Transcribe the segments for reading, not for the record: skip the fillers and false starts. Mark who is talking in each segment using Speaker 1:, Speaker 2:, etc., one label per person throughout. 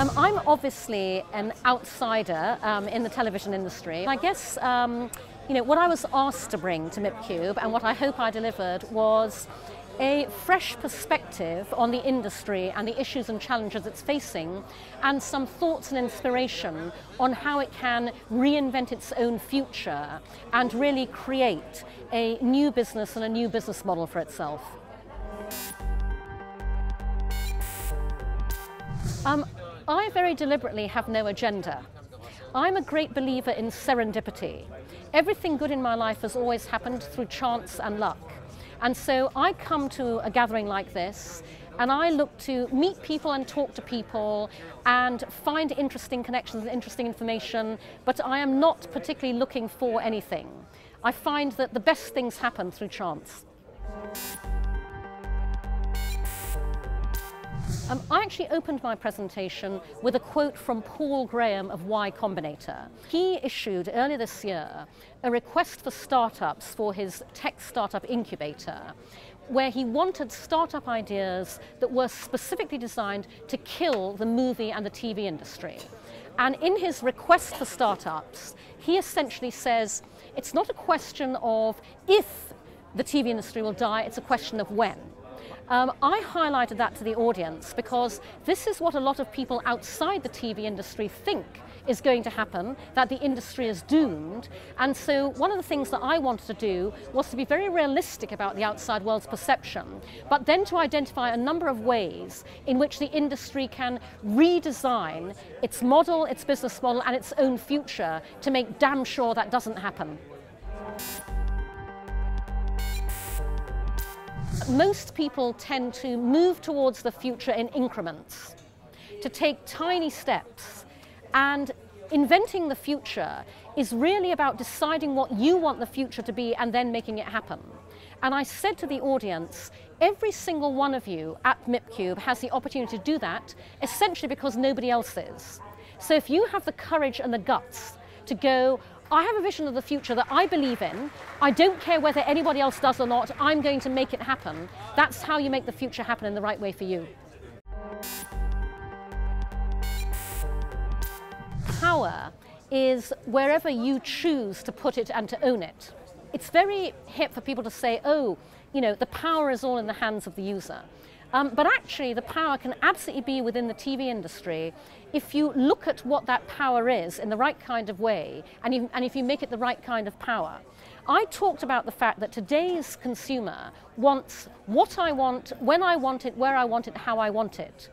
Speaker 1: I'm obviously an outsider in the television industry. I guess what I was asked to bring to MIPCube and what I hope I delivered was a fresh perspective on the industry and the issues and challenges it's facing, and some thoughts and inspiration on how it can reinvent its own future and really create a new business and a new business model for itself. I very deliberately have no agenda. I'm a great believer in serendipity. Everything good in my life has always happened through chance and luck. And so I come to a gathering like this and I look to meet people and talk to people and find interesting connections and interesting information, but I am not particularly looking for anything. I find that the best things happen through chance. I actually opened my presentation with a quote from Paul Graham of Y Combinator. He issued earlier this year a request for startups for his tech startup incubator, where he wanted startup ideas that were specifically designed to kill the movie and the TV industry. And in his request for startups, he essentially says it's not a question of if the TV industry will die, it's a question of when. I highlighted that to the audience because this is what a lot of people outside the TV industry think is going to happen, that the industry is doomed. And so one of the things that I wanted to do was to be very realistic about the outside world's perception, but then to identify a number of ways in which the industry can redesign its model, its business model, and its own future to make damn sure that doesn't happen. Most people tend to move towards the future in increments, to take tiny steps, and inventing the future is really about deciding what you want the future to be and then making it happen. And I said to the audience, every single one of you at MIPCube has the opportunity to do that, essentially because nobody else is. So if you have the courage and the guts to go, I have a vision of the future that I believe in. I don't care whether anybody else does or not. I'm going to make it happen. That's how you make the future happen in the right way for you. Power is wherever you choose to put it and to own it. It's very hip for people to say, oh, the power is all in the hands of the user. But actually, the power can absolutely be within the TV industry if you look at what that power is in the right kind of way, and if you make it the right kind of power. I talked about the fact that today's consumer wants what I want, when I want it, where I want it, how I want it.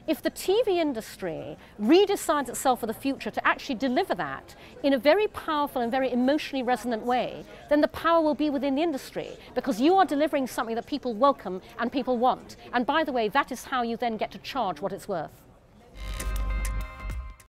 Speaker 1: If the TV industry redecides itself for the future to actually deliver that in a very powerful and very emotionally resonant way, then the power will be within the industry, because you are delivering something that people welcome and people want. And by the way, that is how you then get to charge what it's worth.